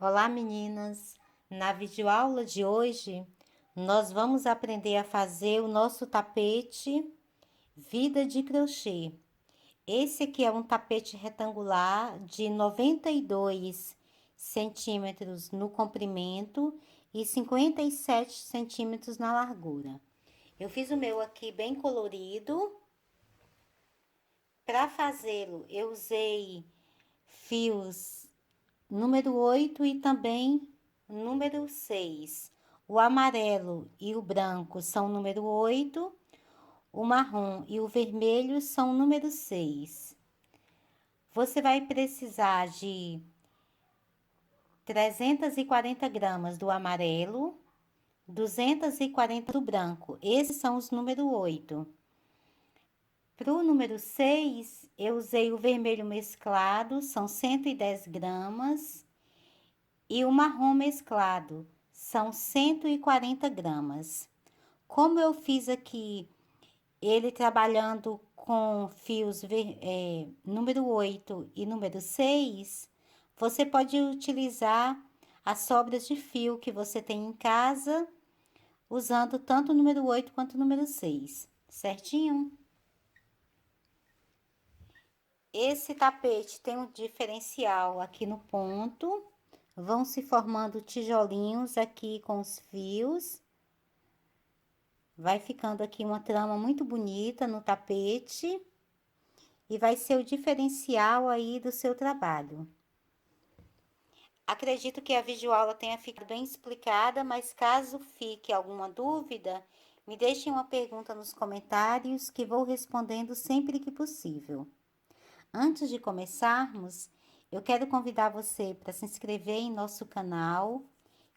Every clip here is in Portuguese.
Olá, meninas! Na videoaula de hoje, nós vamos aprender a fazer o nosso tapete Vida de Crochê. Esse aqui é um tapete retangular de 92 centímetros no comprimento e 57 centímetros na largura. Eu fiz o meu aqui bem colorido. Para fazê-lo, eu usei fios número 8 e também número 6. O amarelo e o branco são número 8, o marrom e o vermelho são número 6. Você vai precisar de 340 gramas do amarelo, 240 do branco. Esses são os número 8. Para o número 6, eu usei o vermelho mesclado, são 110 gramas. E o marrom mesclado, são 140 gramas. Como eu fiz aqui, ele trabalhando com fios número 8 e número 6, você pode utilizar as sobras de fio que você tem em casa, usando tanto o número 8 quanto o número 6, certinho? Esse tapete tem um diferencial aqui no ponto. Vão se formando tijolinhos aqui com os fios. Vai ficando aqui uma trama muito bonita no tapete. E vai ser o diferencial aí do seu trabalho. Acredito que a videoaula tenha ficado bem explicada, mas caso fique alguma dúvida, me deixem uma pergunta nos comentários que vou respondendo sempre que possível. Antes de começarmos, eu quero convidar você para se inscrever em nosso canal,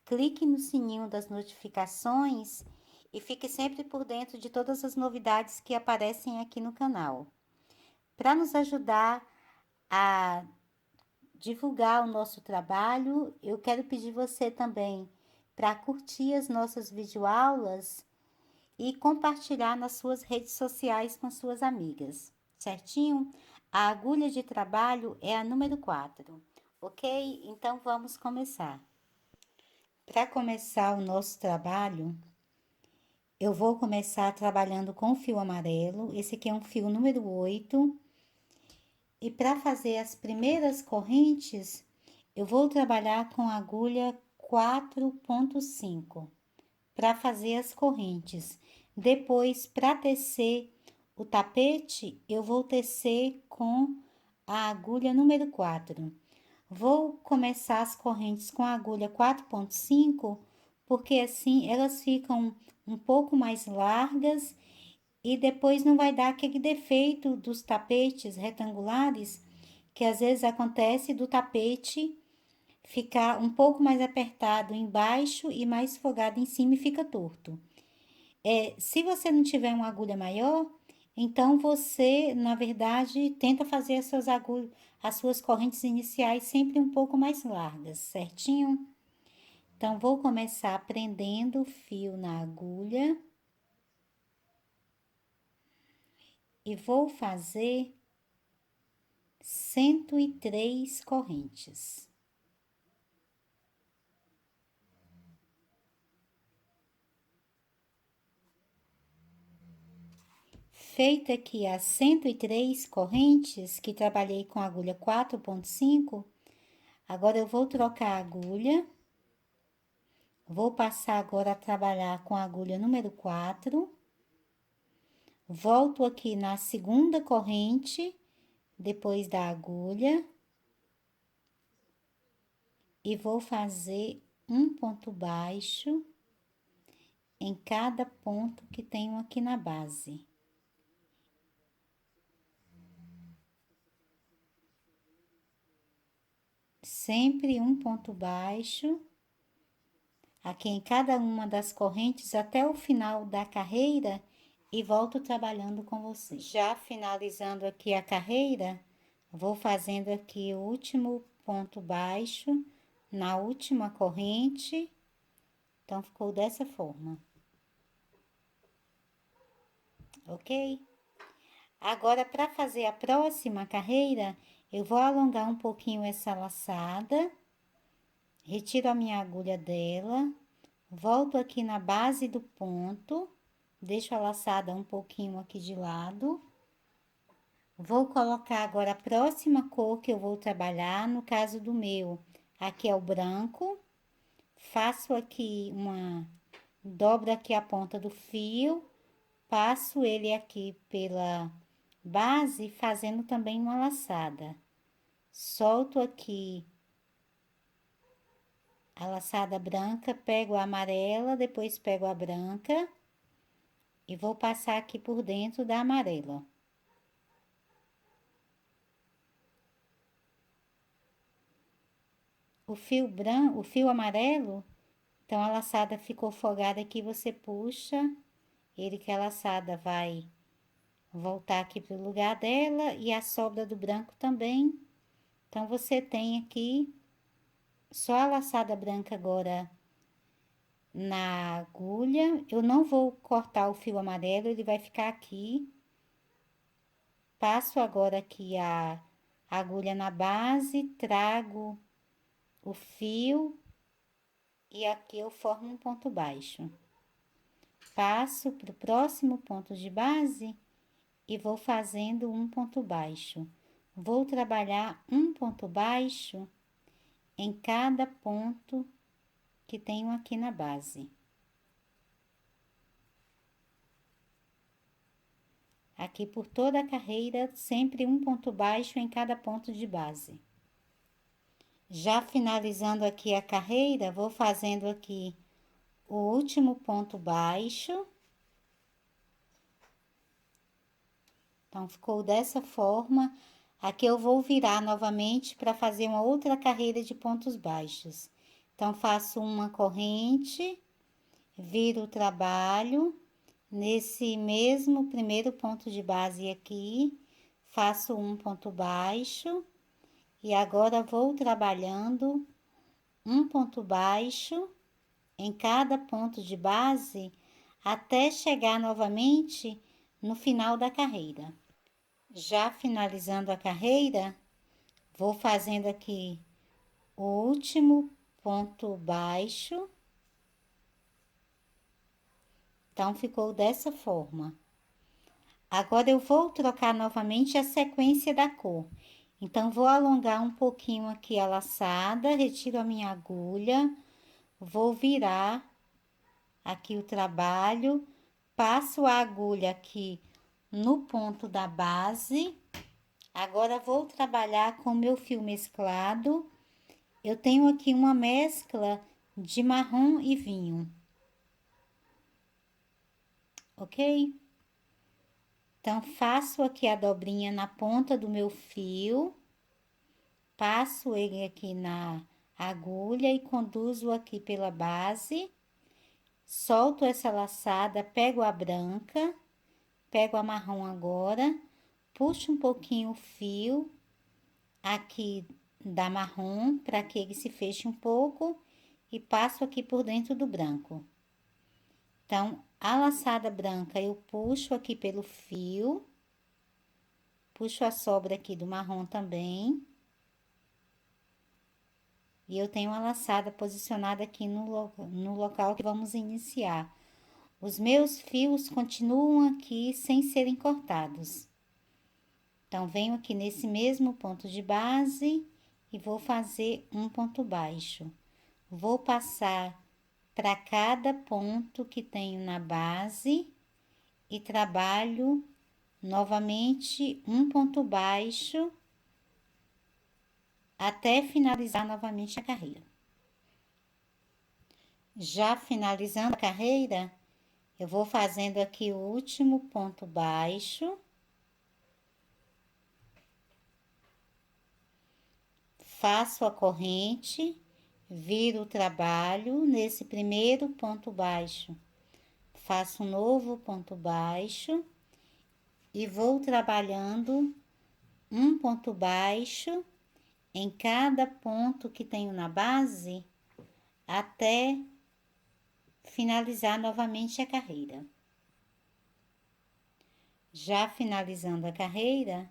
clique no sininho das notificações e fique sempre por dentro de todas as novidades que aparecem aqui no canal. Para nos ajudar a divulgar o nosso trabalho, eu quero pedir você também para curtir as nossas videoaulas e compartilhar nas suas redes sociais com suas amigas, certinho? A agulha de trabalho é a número 4, ok? Então, vamos começar. Para começar o nosso trabalho, eu vou começar trabalhando com o fio amarelo. Esse aqui é um fio número 8. E para fazer as primeiras correntes, eu vou trabalhar com a agulha 4,5 para fazer as correntes. Depois, para tecer o tapete, eu vou tecer com a agulha número 4. Vou começar as correntes com a agulha 4,5, porque assim elas ficam um pouco mais largas e depois não vai dar aquele defeito dos tapetes retangulares, que às vezes acontece do tapete ficar um pouco mais apertado embaixo e mais folgado em cima e fica torto. Se você não tiver uma agulha maior, então você, na verdade, tenta fazer as suas correntes iniciais sempre um pouco mais largas, certinho? Então, vou começar prendendo o fio na agulha e vou fazer 103 correntes. Feita aqui as 103 correntes, que trabalhei com a agulha 4,5, agora eu vou trocar a agulha. Vou passar agora a trabalhar com a agulha número 4. Volto aqui na segunda corrente, depois da agulha. E vou fazer um ponto baixo em cada ponto que tenho aqui na base. Sempre um ponto baixo, aqui em cada uma das correntes até o final da carreira e volto trabalhando com você. Já finalizando aqui a carreira, vou fazendo aqui o último ponto baixo na última corrente, então ficou dessa forma, ok? Agora, para fazer a próxima carreira, eu vou alongar um pouquinho essa laçada retiro a minha agulha dela, volto aqui na base do ponto, deixo a laçada um pouquinho aqui de lado. Vou colocar agora a próxima cor que eu vou trabalhar, no caso do meu, aqui é o branco. Faço aqui dobro aqui a ponta do fio, passo ele aqui pela base, fazendo também uma laçada. Solto aqui a laçada branca, pego a amarela, depois pego a branca e vou passar aqui por dentro da amarela. O fio branco, o fio amarelo, então a laçada ficou folgada aqui, você puxa ele que a laçada vai voltar aqui pro lugar dela e a sobra do branco também. Então, você tem aqui só a laçada branca agora na agulha. Eu não vou cortar o fio amarelo, ele vai ficar aqui. Passo agora aqui a agulha na base, trago o fio e aqui eu formo um ponto baixo. Passo pro próximo ponto de base e vou fazendo um ponto baixo. Vou trabalhar um ponto baixo em cada ponto que tenho aqui na base. Aqui por toda a carreira, sempre um ponto baixo em cada ponto de base. Já finalizando aqui a carreira, vou fazendo aqui o último ponto baixo. Então, ficou dessa forma. Aqui eu vou virar novamente para fazer uma outra carreira de pontos baixos. Então, faço uma corrente, viro o trabalho, nesse mesmo primeiro ponto de base aqui, faço um ponto baixo, e agora vou trabalhando um ponto baixo em cada ponto de base, até chegar novamente no final da carreira. Já finalizando a carreira, vou fazendo aqui o último ponto baixo. Então, ficou dessa forma. Agora, eu vou trocar novamente a sequência da cor. Então, vou alongar um pouquinho aqui a laçada, retiro a minha agulha, vou virar aqui o trabalho, passo a agulha aqui no ponto da base. Agora, vou trabalhar com o meu fio mesclado. Eu tenho aqui uma mescla de marrom e vinho. Ok? Então, faço aqui a dobrinha na ponta do meu fio, passo ele aqui na agulha e conduzo aqui pela base, solto essa laçada, pego a branca, pego a marrom agora, puxo um pouquinho o fio aqui da marrom para que ele se feche um pouco e passo aqui por dentro do branco. Então, a laçada branca eu puxo aqui pelo fio, puxo a sobra aqui do marrom também. E eu tenho uma laçada posicionada aqui no local que vamos iniciar. Os meus fios continuam aqui sem serem cortados. Então, venho aqui nesse mesmo ponto de base e vou fazer um ponto baixo. Vou passar para cada ponto que tenho na base e trabalho novamente um ponto baixo até finalizar novamente a carreira. Já finalizando a carreira, eu vou fazendo aqui o último ponto baixo. Faço a corrente, viro o trabalho nesse primeiro ponto baixo. Faço um novo ponto baixo e vou trabalhando um ponto baixo em cada ponto que tenho na base até finalizar novamente a carreira. Já finalizando a carreira,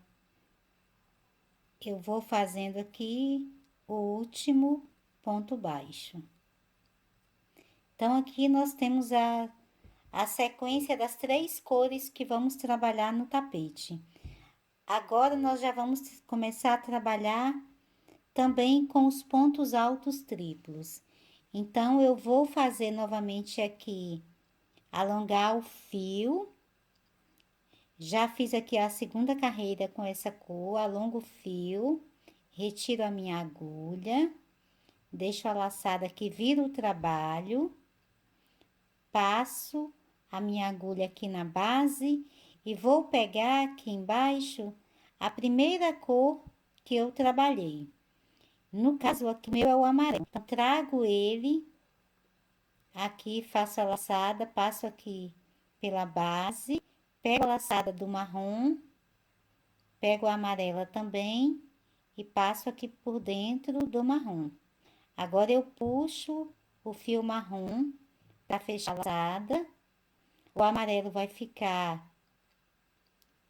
eu vou fazendo aqui o último ponto baixo. Então, aqui nós temos a sequência das 3 cores que vamos trabalhar no tapete. Agora, nós já vamos começar a trabalhar também com os pontos altos triplos. Então, eu vou fazer novamente aqui, alongar o fio. Já fiz aqui a segunda carreira com essa cor, alongo o fio, retiro a minha agulha, deixo a laçada aqui, viro o trabalho, passo a minha agulha aqui na base e vou pegar aqui embaixo a primeira cor que eu trabalhei. No caso aqui, meu é o amarelo. Então, trago ele aqui, faço a laçada, passo aqui pela base, pego a laçada do marrom, pego a amarela também e passo aqui por dentro do marrom. Agora, eu puxo o fio marrom para fechar a laçada. O amarelo vai ficar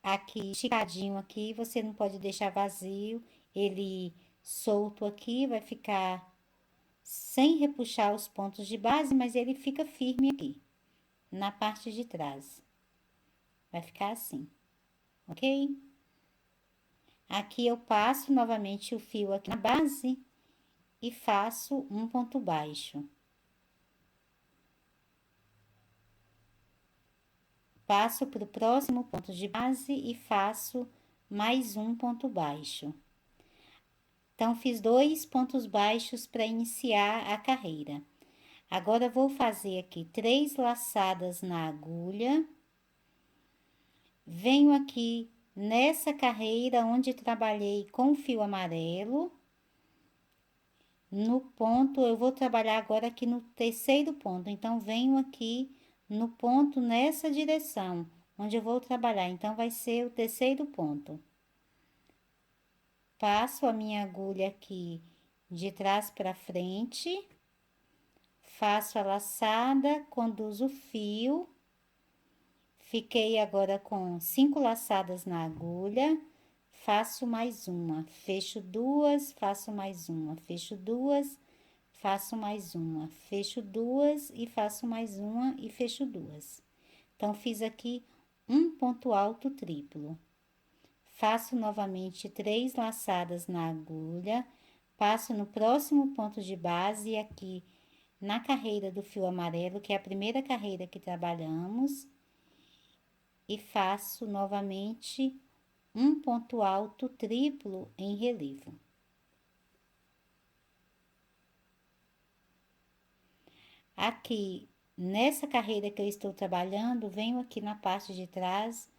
aqui, esticadinho aqui, você não pode deixar vazio, ele solto aqui, vai ficar sem repuxar os pontos de base, mas ele fica firme aqui, na parte de trás. Vai ficar assim, ok? Aqui eu passo novamente o fio aqui na base e faço um ponto baixo. Passo para o próximo ponto de base e faço mais um ponto baixo. Então, fiz 2 pontos baixos para iniciar a carreira. Agora, vou fazer aqui 3 laçadas na agulha. Venho aqui nessa carreira onde trabalhei com fio amarelo. No ponto, eu vou trabalhar agora aqui no terceiro ponto. Então, venho aqui no ponto nessa direção, onde eu vou trabalhar. Então, vai ser o terceiro ponto. Passo a minha agulha aqui de trás para frente, faço a laçada, conduzo o fio, fiquei agora com 5 laçadas na agulha, faço mais uma, fecho 2, faço mais uma, fecho 2, faço mais uma, fecho 2 e faço mais uma e fecho 2. Então, fiz aqui um ponto alto triplo. Faço novamente 3 laçadas na agulha, passo no próximo ponto de base aqui na carreira do fio amarelo, que é a primeira carreira que trabalhamos, e faço novamente um ponto alto triplo em relevo. Aqui, nessa carreira que eu estou trabalhando, venho aqui na parte de trás,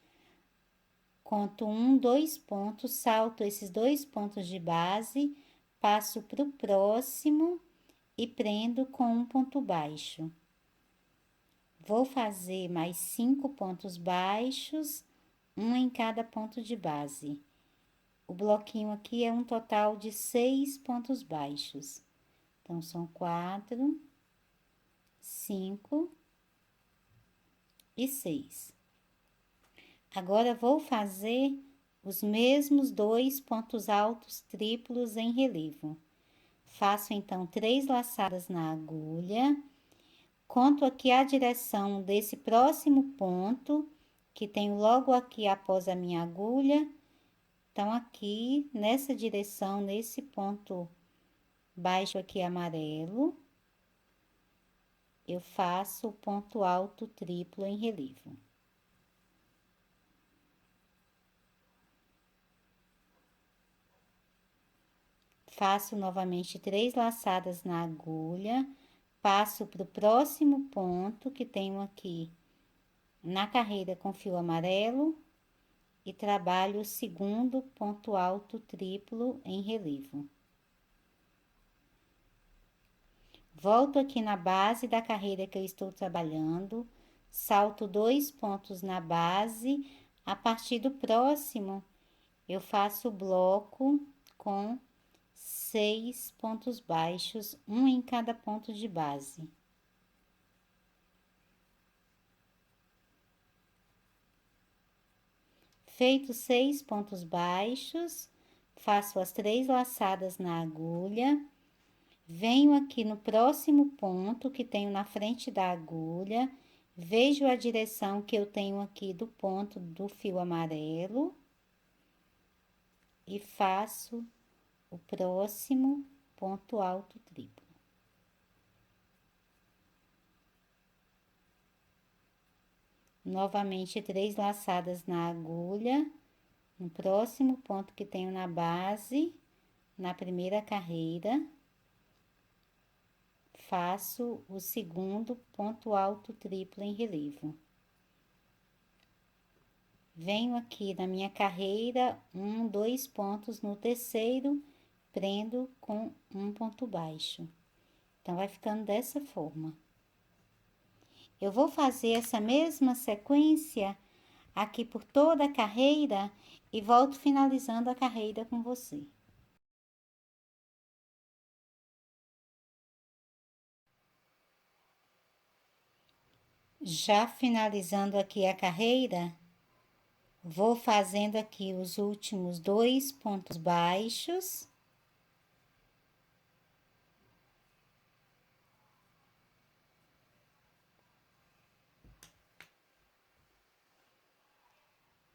conto 1, 2 pontos, salto esses 2 pontos de base, passo para o próximo e prendo com um ponto baixo. Vou fazer mais 5 pontos baixos, um em cada ponto de base. O bloquinho aqui é um total de 6 pontos baixos. Então, são 4, 5 e 6. Agora, vou fazer os mesmos 2 pontos altos triplos em relevo. Faço, então, 3 laçadas na agulha, conto aqui a direção desse próximo ponto, que tenho logo aqui após a minha agulha. Então, aqui, nessa direção, nesse ponto baixo aqui amarelo, eu faço o ponto alto triplo em relevo. Faço novamente 3 laçadas na agulha, passo para o próximo ponto que tenho aqui na carreira com fio amarelo e trabalho o segundo ponto alto triplo em relevo. Volto aqui na base da carreira que eu estou trabalhando, salto 2 pontos na base, a partir do próximo, eu faço o bloco com 6 pontos baixos, um em cada ponto de base. Feitos 6 pontos baixos, faço as 3 laçadas na agulha, Venho aqui no próximo ponto que tenho na frente da agulha, vejo a direção que eu tenho aqui do ponto do fio amarelo e faço o próximo ponto alto triplo. Novamente, 3 laçadas na agulha, no próximo ponto que tenho na base, na primeira carreira, faço o segundo ponto alto triplo em relevo. Venho aqui na minha carreira, 2 pontos no terceiro, prendo com um ponto baixo. Então, vai ficando dessa forma. Eu vou fazer essa mesma sequência aqui por toda a carreira e volto finalizando a carreira com você. Já finalizando aqui a carreira, vou fazendo aqui os últimos 2 pontos baixos.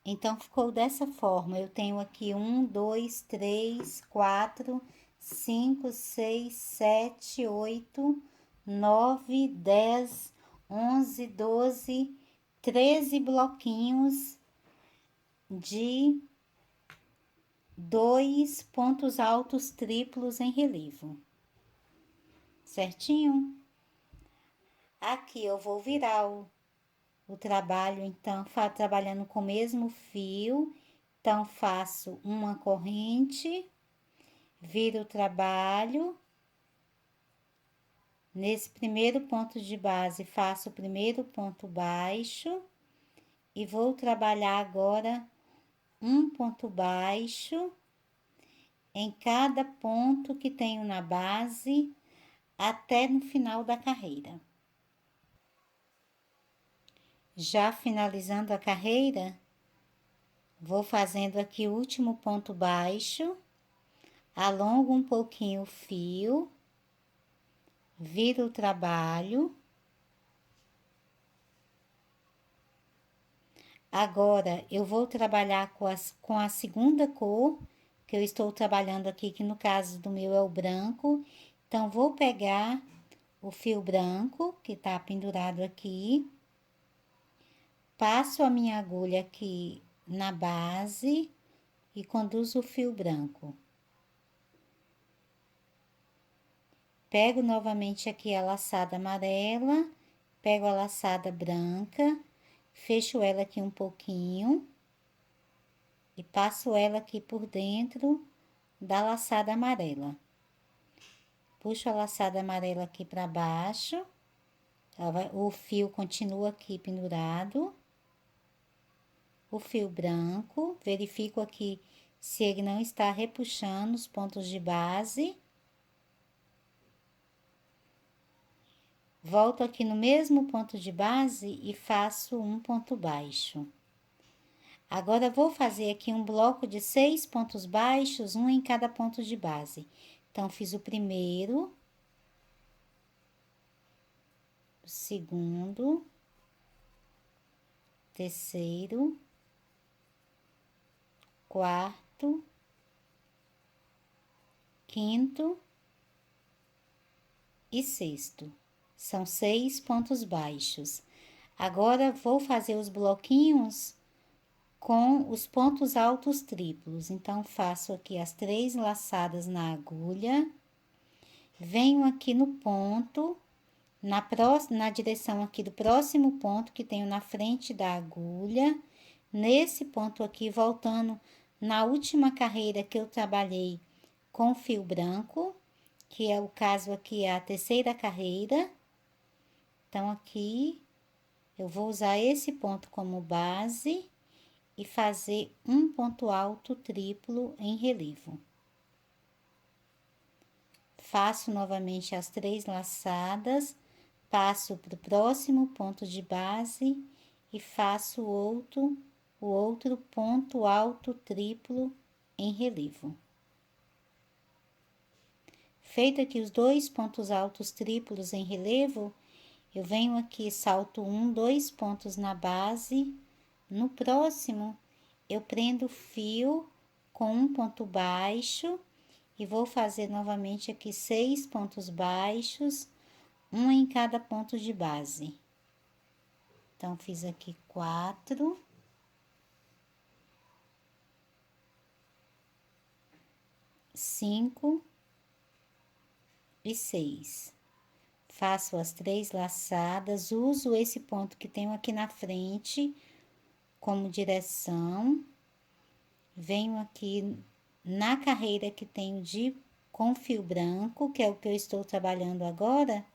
Então, ficou dessa forma. Eu tenho aqui 1, 2, 3, 4, 5, 6, 7, 8, 9, 10, 11, 12, 13 bloquinhos de 2 pontos altos triplos em relevo. Certinho? Aqui eu vou virar o trabalho, então, trabalhando com o mesmo fio. Então, faço uma corrente, viro o trabalho. Nesse primeiro ponto de base, faço o primeiro ponto baixo e vou trabalhar agora um ponto baixo em cada ponto que tenho na base até no final da carreira. Já finalizando a carreira, vou fazendo aqui o último ponto baixo, alongo um pouquinho o fio, viro o trabalho. Agora, eu vou trabalhar com a segunda cor, que eu estou trabalhando aqui, que no caso do meu é o branco. Então, vou pegar o fio branco, que tá pendurado aqui, passo a minha agulha aqui na base e conduzo o fio branco. Pego novamente aqui a laçada amarela, pego a laçada branca, fecho ela aqui um pouquinho e passo ela aqui por dentro da laçada amarela. Puxo a laçada amarela aqui para baixo, o fio continua aqui pendurado. O fio branco, verifico aqui se ele não está repuxando os pontos de base. Volto aqui no mesmo ponto de base e faço um ponto baixo. Agora, vou fazer aqui um bloco de 6 pontos baixos, um em cada ponto de base. Então, fiz o primeiro, o segundo, terceiro, quarto, quinto e sexto. São 6 pontos baixos. Agora, vou fazer os bloquinhos com os pontos altos triplos. Então, faço aqui as 3 laçadas na agulha, venho aqui no ponto, na direção aqui do próximo ponto que tenho na frente da agulha, nesse ponto aqui, voltando na última carreira que eu trabalhei com fio branco, que é o caso aqui, é a terceira carreira. Então, aqui, eu vou usar esse ponto como base e fazer um ponto alto triplo em relevo. Faço novamente as 3 laçadas, passo para o próximo ponto de base e faço o outro ponto alto triplo em relevo. Feito aqui os 2 pontos altos triplos em relevo, eu venho aqui, salto 1, 2 pontos na base. No próximo, eu prendo o fio com um ponto baixo e vou fazer novamente aqui 6 pontos baixos, um em cada ponto de base. Então, fiz aqui 4. 5 e 6. Faço as 3 laçadas, uso esse ponto que tenho aqui na frente como direção. Venho aqui na carreira que tenho com fio branco, que é o que eu estou trabalhando agora,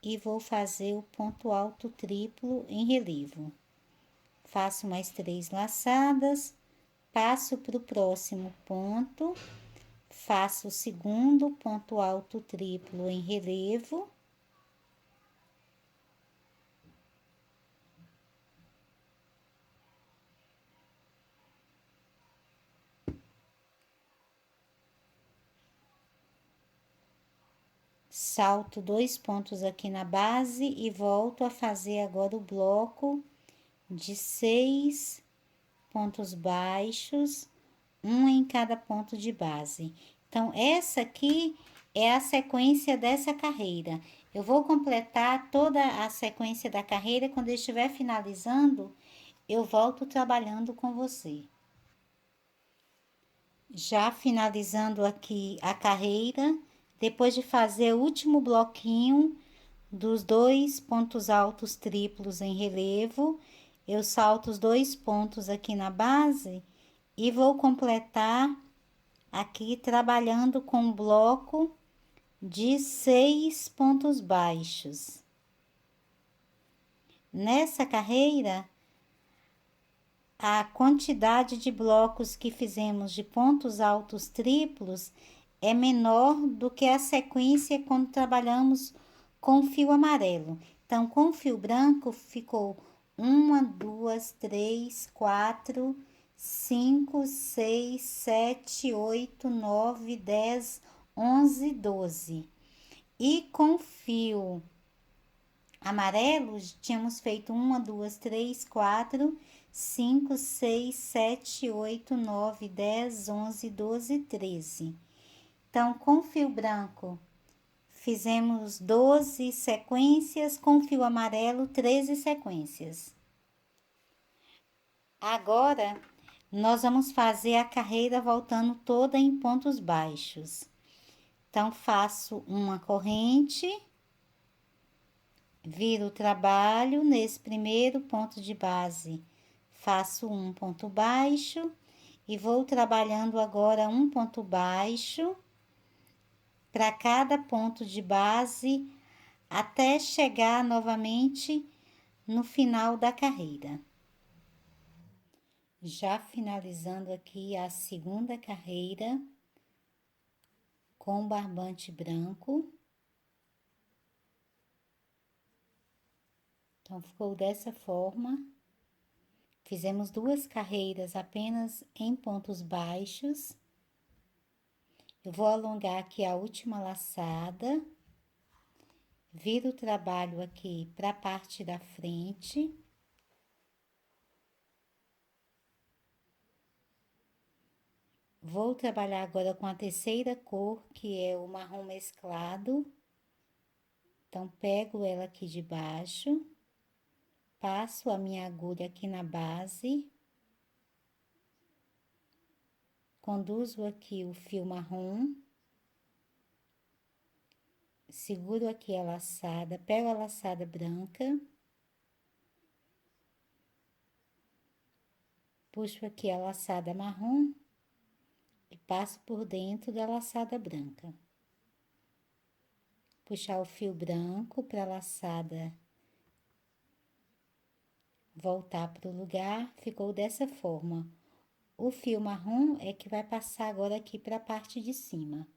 e vou fazer o ponto alto triplo em relevo. Faço mais 3 laçadas, passo para o próximo ponto, faço o segundo ponto alto triplo em relevo. Salto 2 pontos aqui na base e volto a fazer agora o bloco de 6 pontos baixos, um em cada ponto de base. Então, essa aqui é a sequência dessa carreira. Eu vou completar toda a sequência da carreira, quando eu estiver finalizando, eu volto trabalhando com você. Já finalizando aqui a carreira, depois de fazer o último bloquinho dos 2 pontos altos triplos em relevo, eu salto os 2 pontos aqui na base e vou completar aqui trabalhando com um bloco de 6 pontos baixos. Nessa carreira, a quantidade de blocos que fizemos de pontos altos triplos é menor do que a sequência quando trabalhamos com fio amarelo. Então, com fio branco ficou 1, 2, 3, 4, 5, 6, 7, 8, 9, 10, 11, 12. E com fio amarelo, tínhamos feito 1, 2, 3, 4, 5, 6, 7, 8, 9, 10, 11, 12, 13. Então, com fio branco, fizemos 12 sequências, com fio amarelo, 13 sequências. Agora, nós vamos fazer a carreira voltando toda em pontos baixos. Então, faço uma corrente, viro o trabalho nesse primeiro ponto de base, faço um ponto baixo e vou trabalhando agora um ponto baixo para cada ponto de base até chegar novamente no final da carreira. Já finalizando aqui a segunda carreira com barbante branco. Então, ficou dessa forma. Fizemos 2 carreiras apenas em pontos baixos. Eu vou alongar aqui a última laçada. Viro o trabalho aqui para a parte da frente. Vou trabalhar agora com a terceira cor, que é o marrom mesclado. Então, pego ela aqui de baixo, passo a minha agulha aqui na base, conduzo aqui o fio marrom, seguro aqui a laçada, pego a laçada branca, puxo aqui a laçada marrom e passo por dentro da laçada branca. Puxar o fio branco para a laçada voltar para o lugar, ficou dessa forma. O fio marrom é que vai passar agora aqui para a parte de cima.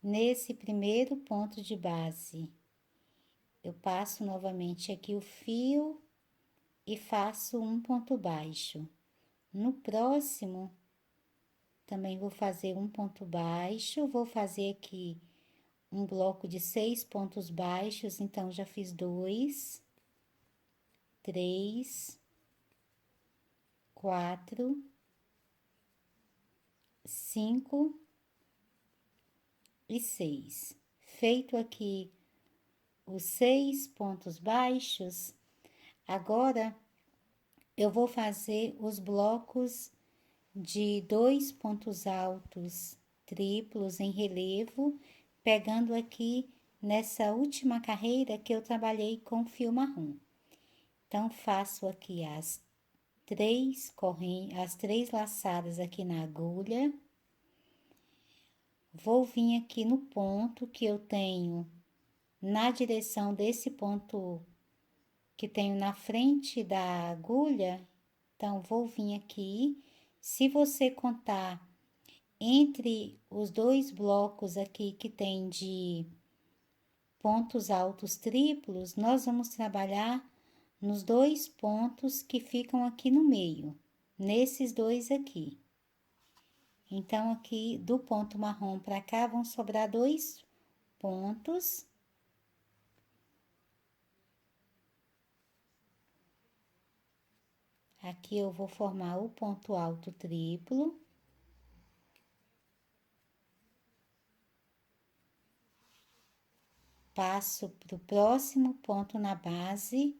Nesse primeiro ponto de base, eu passo novamente aqui o fio e faço um ponto baixo. No próximo, Também vou fazer um ponto baixo, vou fazer aqui um bloco de 6 pontos baixos, então já fiz 2, 3, 4, 5 e 6. Feito aqui os 6 pontos baixos, agora eu vou fazer os blocos de 2 pontos altos triplos em relevo, pegando aqui nessa última carreira que eu trabalhei com fio marrom. Então, faço aqui as 3 laçadas aqui na agulha. Vou vir aqui no ponto que eu tenho na direção desse ponto que tenho na frente da agulha. Então, vou vir aqui. Se você contar entre os 2 blocos aqui que tem de pontos altos triplos, nós vamos trabalhar nos 2 pontos que ficam aqui no meio, nesses 2 aqui. Então, aqui do ponto marrom para cá vão sobrar 2 pontos. Aqui eu vou formar o ponto alto triplo. Passo para o próximo ponto na base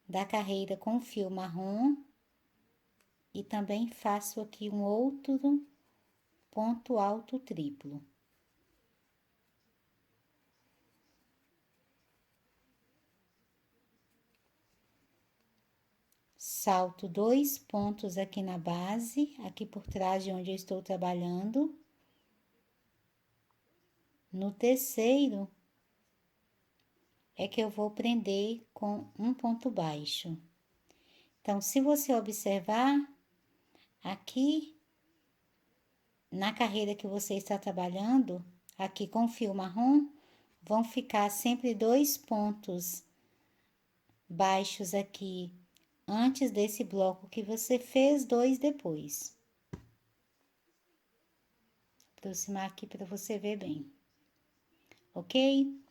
da carreira com fio marrom. E também faço aqui um outro ponto alto triplo. Salto 2 pontos aqui na base, aqui por trás de onde eu estou trabalhando. No terceiro, é que eu vou prender com um ponto baixo. Então, se você observar, aqui na carreira que você está trabalhando, aqui com fio marrom, vão ficar sempre 2 pontos baixos aqui antes desse bloco que você fez, 2 depois. Vou aproximar aqui para você ver bem, ok?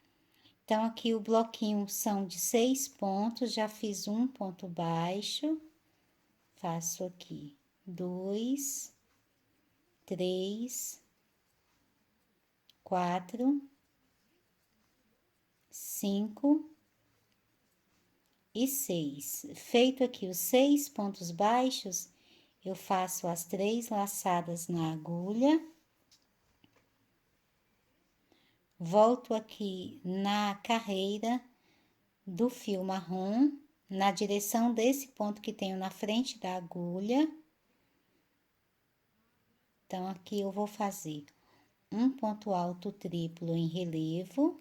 Então, aqui o bloquinho são de 6 pontos, já fiz um ponto baixo, faço aqui 2, 3, 4, 5 e 6. Feito aqui os 6 pontos baixos, eu faço as 3 laçadas na agulha. Volto aqui na carreira do fio marrom, na direção desse ponto que tenho na frente da agulha. Então, aqui eu vou fazer um ponto alto triplo em relevo.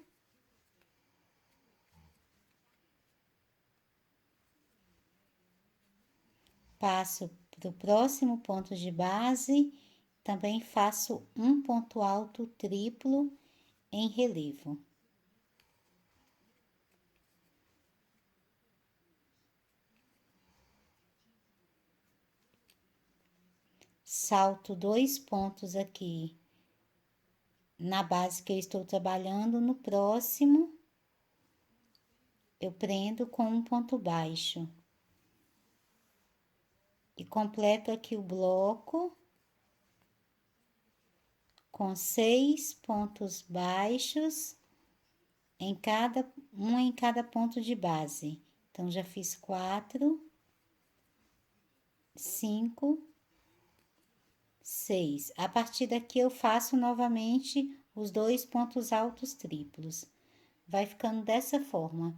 Passo para o próximo ponto de base, também faço um ponto alto triplo em relevo. Salto 2 pontos aqui na base que eu estou trabalhando, no próximo eu prendo com um ponto baixo. E completo aqui o bloco com 6 pontos baixos em cada ponto de base. Então, já fiz 4, 5, 6. A partir daqui, eu faço novamente os 2 pontos altos triplos. Vai ficando dessa forma.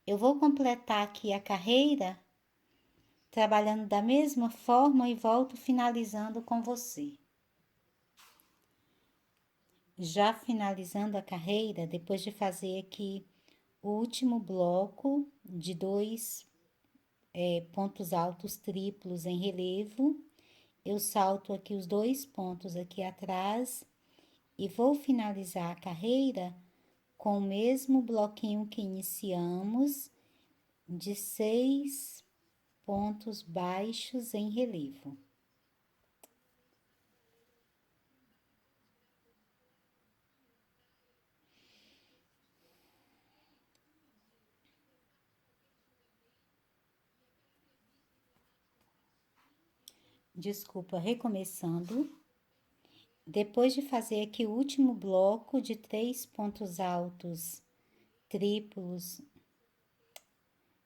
Eu vou completar aqui a carreira, trabalhando da mesma forma e volto finalizando com você. Já finalizando a carreira, depois de fazer aqui o último bloco de 2 pontos altos triplos em relevo, eu salto aqui os 2 pontos aqui atrás e vou finalizar a carreira com o mesmo bloquinho que iniciamos, de 6 pontos baixos em relevo. Desculpa, recomeçando. Depois de fazer aqui o último bloco de 3 pontos altos triplos,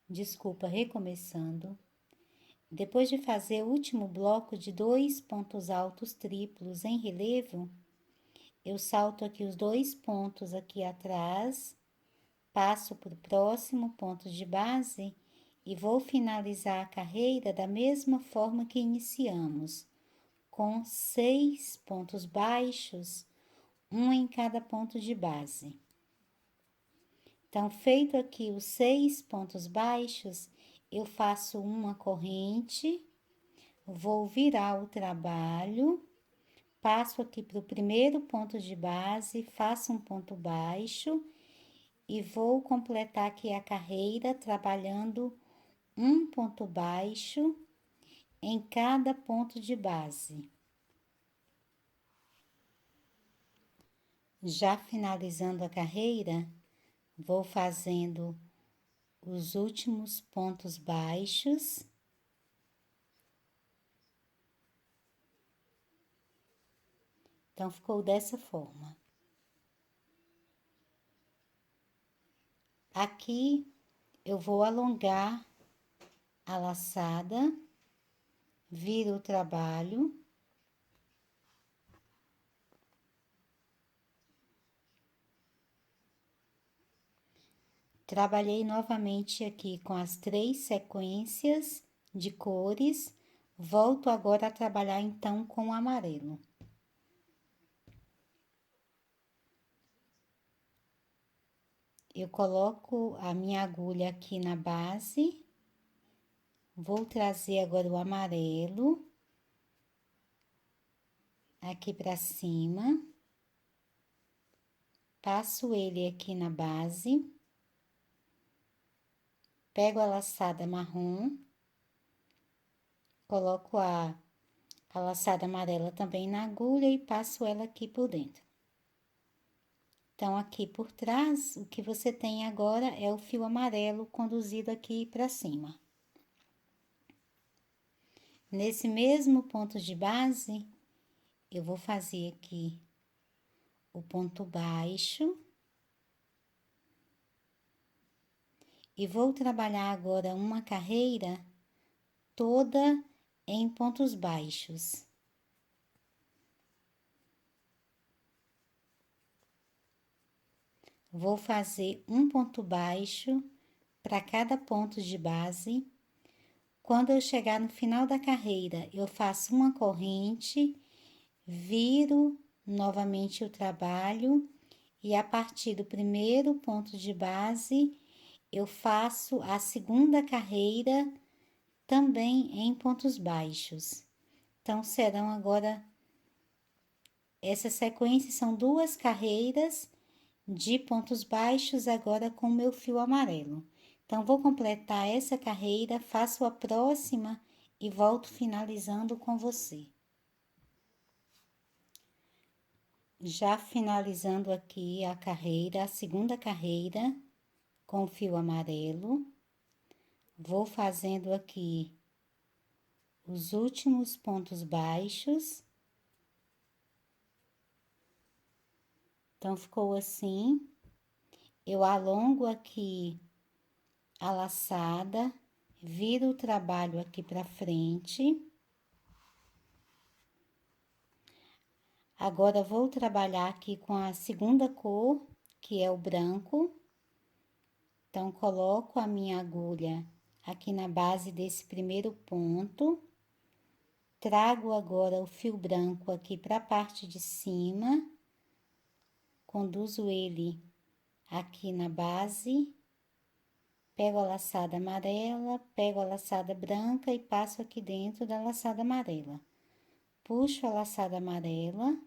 desculpa, recomeçando. Depois de fazer o último bloco de 2 pontos altos triplos em relevo, eu salto aqui os 2 pontos aqui atrás, passo para o próximo ponto de base e vou finalizar a carreira da mesma forma que iniciamos, com 6 pontos baixos, um em cada ponto de base. Então, feito aqui os 6 pontos baixos, eu faço uma corrente, vou virar o trabalho, passo aqui para o primeiro ponto de base, faço um ponto baixo e vou completar aqui a carreira trabalhando um ponto baixo em cada ponto de base. Já finalizando a carreira, vou fazendo os últimos pontos baixos. Então, ficou dessa forma. Aqui, eu vou alongar a laçada, viro o trabalho. Trabalhei novamente aqui com as 3 sequências de cores. Volto agora a trabalhar então com o amarelo. Eu coloco a minha agulha aqui na base. Vou trazer agora o amarelo aqui pra cima. Passo ele aqui na base. Pego a laçada marrom. Coloco a laçada amarela também na agulha e passo ela aqui por dentro. Então, aqui por trás, o que você tem agora é o fio amarelo conduzido aqui para cima. Nesse mesmo ponto de base, eu vou fazer aqui o ponto baixo. E vou trabalhar agora uma carreira toda em pontos baixos. Vou fazer um ponto baixo para cada ponto de base. Quando eu chegar no final da carreira, eu faço uma corrente, viro novamente o trabalho e a partir do primeiro ponto de base, eu faço a segunda carreira também em pontos baixos. Então, serão agora, essa sequência são 2 carreiras de pontos baixos agora com o meu fio amarelo. Então, vou completar essa carreira, faço a próxima e volto finalizando com você. Já finalizando aqui a carreira, a segunda carreira com o fio amarelo, vou fazendo aqui os últimos pontos baixos. Então, ficou assim. Eu alongo aqui a laçada, viro o trabalho aqui pra frente. Agora, vou trabalhar aqui com a segunda cor, que é o branco. Então, coloco a minha agulha aqui na base desse primeiro ponto. Trago agora o fio branco aqui para a parte de cima. Conduzo ele aqui na base. Pego a laçada amarela, pego a laçada branca e passo aqui dentro da laçada amarela. Puxo a laçada amarela.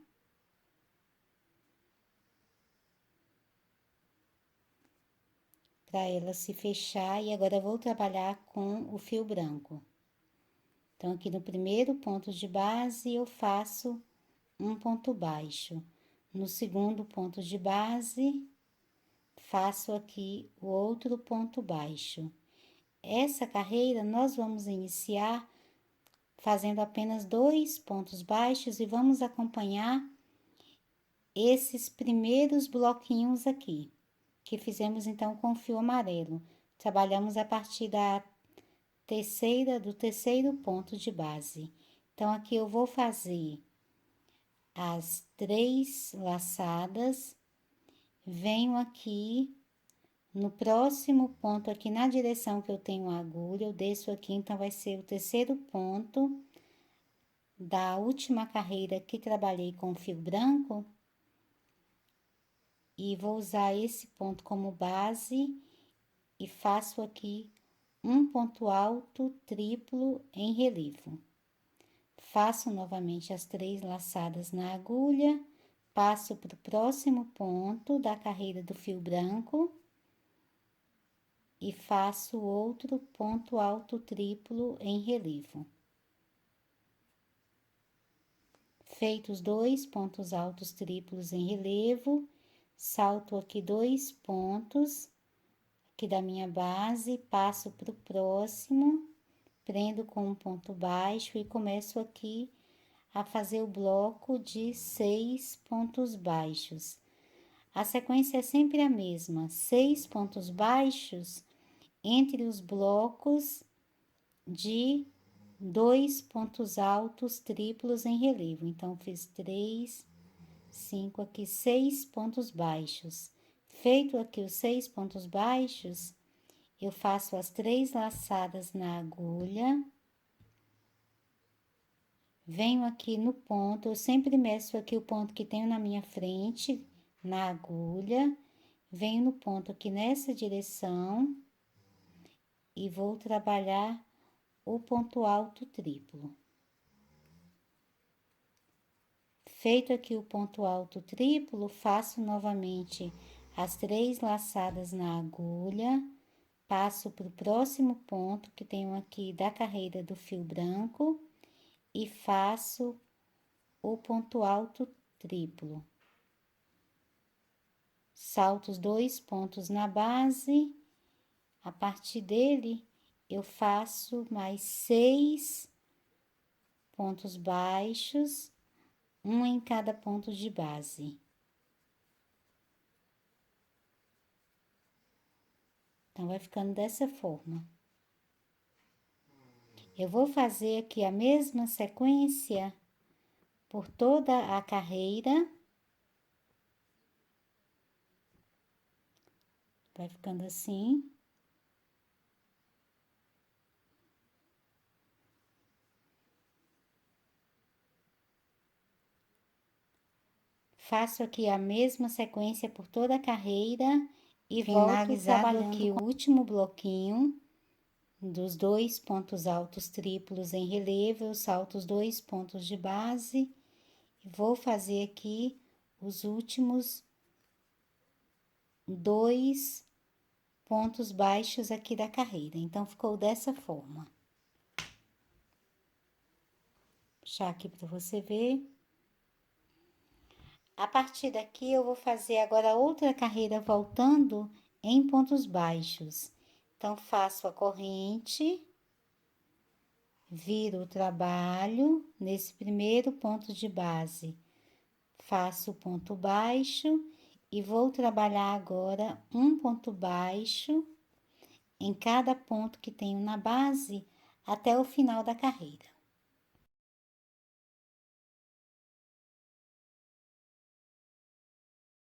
Para ela se fechar e agora vou trabalhar com o fio branco. Então, aqui no primeiro ponto de base, eu faço um ponto baixo. No segundo ponto de base, faço aqui o outro ponto baixo. Essa carreira, nós vamos iniciar fazendo apenas 2 pontos baixos e vamos acompanhar esses primeiros bloquinhos aqui, que fizemos então com fio amarelo. Trabalhamos a partir do terceiro ponto de base. Então, aqui eu vou fazer as 3 laçadas, venho aqui no próximo ponto, aqui na direção que eu tenho a agulha, eu desço aqui, então vai ser o terceiro ponto da última carreira que trabalhei com fio branco. E vou usar esse ponto como base e faço aqui um ponto alto triplo em relevo. Faço novamente as 3 laçadas na agulha, passo para o próximo ponto da carreira do fio branco e faço outro ponto alto triplo em relevo. Feitos 2 pontos altos triplos em relevo, salto aqui 2 pontos aqui da minha base, passo para o próximo, prendo com um ponto baixo e começo aqui a fazer o bloco de 6 pontos baixos. A sequência é sempre a mesma, 6 pontos baixos entre os blocos de 2 pontos altos triplos em relevo. Então, fiz 3, 5 aqui, 6 pontos baixos. Feito aqui os 6 pontos baixos, eu faço as 3 laçadas na agulha. Venho aqui no ponto, eu sempre meço aqui o ponto que tenho na minha frente, na agulha. Venho no ponto aqui nessa direção e vou trabalhar o ponto alto triplo. Feito aqui o ponto alto triplo, faço novamente as 3 laçadas na agulha, passo para o próximo ponto que tenho aqui da carreira do fio branco e faço o ponto alto triplo. Salto os 2 pontos na base, a partir dele eu faço mais 6 pontos baixos, um em cada ponto de base. Então, vai ficando dessa forma. Eu vou fazer aqui a mesma sequência por toda a carreira. Vai ficando assim. Faço aqui a mesma sequência por toda a carreira e volto trabalhando aqui o último bloquinho dos 2 pontos altos triplos em relevo, eu salto os 2 pontos de base e vou fazer aqui os últimos 2 pontos baixos aqui da carreira. Então, ficou dessa forma. Vou puxar aqui para você ver. A partir daqui, eu vou fazer agora outra carreira voltando em pontos baixos. Então, faço a corrente, viro o trabalho nesse primeiro ponto de base, faço o ponto baixo e vou trabalhar agora um ponto baixo em cada ponto que tenho na base até o final da carreira.